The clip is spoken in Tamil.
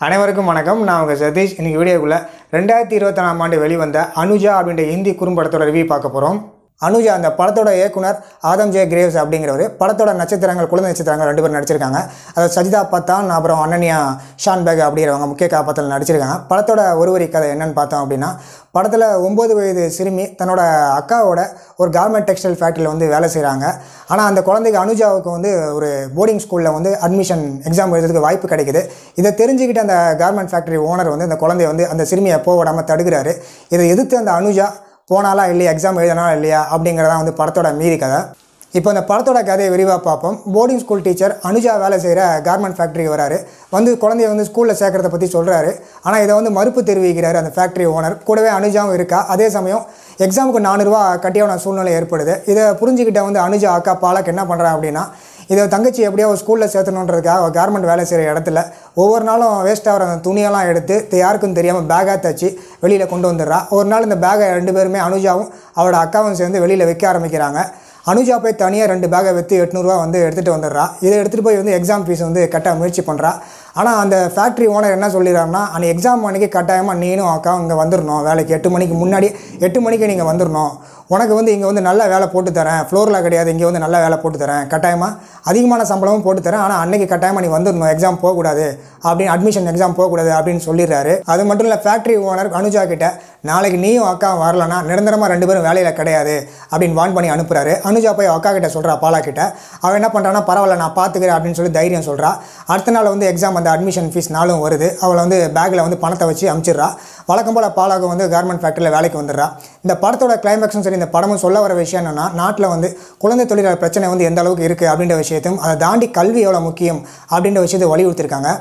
அனைவருக்கும் வணக்கம். நான் உங்கள் சதீஷ். இன்றைக்கி வீடியோக்குள்ளே 2024ஆம் ஆண்டு வெளிவந்த அனுஜா அப்படின்ற ஹிந்தி குறும்படத்தோட ரிவ்யூ பார்க்க போகிறோம். அனுஜா அந்த படத்தோட இயக்குனர் ஆதம் ஜே கிரேவ்ஸ் அப்படிங்கிறவர். படத்தோட நட்சத்திரங்கள், குழந்தை நட்சத்திரங்கள் 2 பேர் நடிச்சிருக்காங்க. அதாவது சஜிதா பத்தான் அப்புறம் அனன்யா ஷான்பேக் அப்படிங்கிறவங்க முக்கிய கதாபாத்திரத்தில் நடிச்சிருக்காங்க. படத்தோட ஒரு வரி கதை என்னன்னு பார்த்தோம் அப்படின்னா, படத்தில் 9 வயது சிறுமி தன்னோட அக்காவோட ஒரு கார்மெண்ட் டெக்ஸ்டைல் ஃபேக்ட்ரியில் வந்து வேலை செய்கிறாங்க. ஆனால் அந்த குழந்தைக்கு அனுஜாவுக்கு வந்து ஒரு போர்டிங் ஸ்கூலில் வந்து அட்மிஷன் எக்ஸாம் எழுதுறதுக்கு வாய்ப்பு கிடைக்குது. இதை தெரிஞ்சுக்கிட்டு அந்த கார்மெண்ட் ஃபேக்ட்ரி ஓனர் வந்து அந்த குழந்தைய வந்து அந்த சிறுமியை போக விடாமல் தடுக்கிறாரு. இதை எதிர்த்து அந்த அனுஜா போனாலா இல்லையா, எக்ஸாம் எழுதினாலும் இல்லையா அப்படிங்கிறதான் வந்து படத்தோட மீதி கதை. இப்போ இந்த படத்தோட கதையை விரிவாக பார்ப்போம். போர்டிங் ஸ்கூல் டீச்சர் அனுஜா வேலை செய்கிற கார்மெண்ட் ஃபேக்ட்ரிக்கு வராரு. வந்து குழந்தைய வந்து ஸ்கூலில் சேர்க்கறத பற்றி சொல்கிறாரு. ஆனால் இதை வந்து மறுப்பு தெரிவிக்கிறார் அந்த ஃபேக்ட்ரி ஓனர். கூடவே அனுஜாவும் இருக்கா. அதே சமயம் எக்ஸாமுக்கு 400 ரூபா கட்டியான சூழ்நிலை ஏற்படுது. இதை புரிஞ்சுக்கிட்ட வந்து அனுஜா அக்கா பாலக் என்ன பண்ணுறான் அப்படின்னா, இதை தங்கச்சி எப்படியோ ஒரு ஸ்கூலில் சேர்த்தணுன்றதுக்காக கார்மெண்ட் வேலை செய்கிற இடத்துல ஒவ்வொரு நாளும் வேஸ்ட்டாக வர அந்த துணியெல்லாம் எடுத்து யாருக்கும் தெரியாமல் பேக்காக தச்சு வெளியில் கொண்டு வந்துடுறா. ஒரு நாள் இந்த பேக்கை 2 பேருமே அனுஜாவும் அவரோட அக்காவும் சேர்ந்து வெளியில் வைக்க ஆரம்பிக்கிறாங்க. அனுஜா போய் தனியாக 2 பேக்கை விற்று 800 ரூபா வந்து எடுத்துகிட்டு வந்துடுறா. இதை எடுத்துகிட்டு போய் வந்து எக்ஸாம் ஃபீஸ் வந்து கட்ட முயற்சி பண்ணுறா. ஆனால் அந்த ஃபேக்ட்ரி ஓனர் என்ன சொல்லிடுறாருன்னா, அந்த எக்ஸாம் அன்றைக்கி கட்டாயமாக நீனும் அக்கா இங்கே வந்துடணும். வேலைக்கு 8 மணிக்கு முன்னாடி 8 மணிக்கு நீங்கள் வந்துடணும். உனக்கு வந்து இங்கே வந்து நல்ல வேலை போட்டு தரேன். ஃப்ளோரில் கிடையாது, இங்கே வந்து நல்ல வேலை போட்டு தரேன். கட்டாயமாக அதிகமான சம்பளமும் போட்டு தரேன். ஆனால் அன்றைக்கி கட்டாயமாக நீ வந்துடணும். எக்ஸாம் போகக்கூடாது அப்படின்னு, அட்மிஷன் எக்ஸாம் போகக்கூடாது அப்படின்னு சொல்லிடுறாரு. அது மட்டும் இல்லை, ஃபேக்ட்ரி ஓனர் அனுஜா கிட்ட நாளைக்கு நீயும் அக்கா வரலன்னா நிரந்தரமாக 2 பேரும் வேலையில் கிடையாது அப்படின்னு வான் பண்ணி அனுப்புகிறாரு. அனுஜா போய் அக்கா கிட்ட சொல்கிறா, பாலா கிட்ட. அவன் என்ன பண்ணுறான்னா, பரவாயில்ல நான் பார்த்துக்கிறேன் அப்படின்னு சொல்லி தைரியம் சொல்கிறா. அடுத்த நாள் வந்து எக்ஸாம் அந்த அட்மிஷன் ஃபீஸ் நாளும் வருது. அவளை வந்து பேக்கில் வந்து பணத்தை வச்சு அனுப்பிச்சிடுறா. வழக்கம் போல் பாலாக வந்து கார்மெண்ட் ஃபேக்ட்ரியில் வேலைக்கு வந்துடுறா. இந்த படத்தோட கிளைமேக்ஸும் சரி, இந்த படமும் சொல்ல வர விஷயம் என்னென்னா, நாட்டில் வந்து குழந்தை தொழிலாளர் பிரச்சனை வந்து எந்த அளவுக்கு இருக்குது அப்படின்ற விஷயத்தையும், அதை தாண்டி கல்வி எவ்வளோ முக்கியம் அப்படின்ற விஷயத்தை வலியுறுத்திருக்காங்க.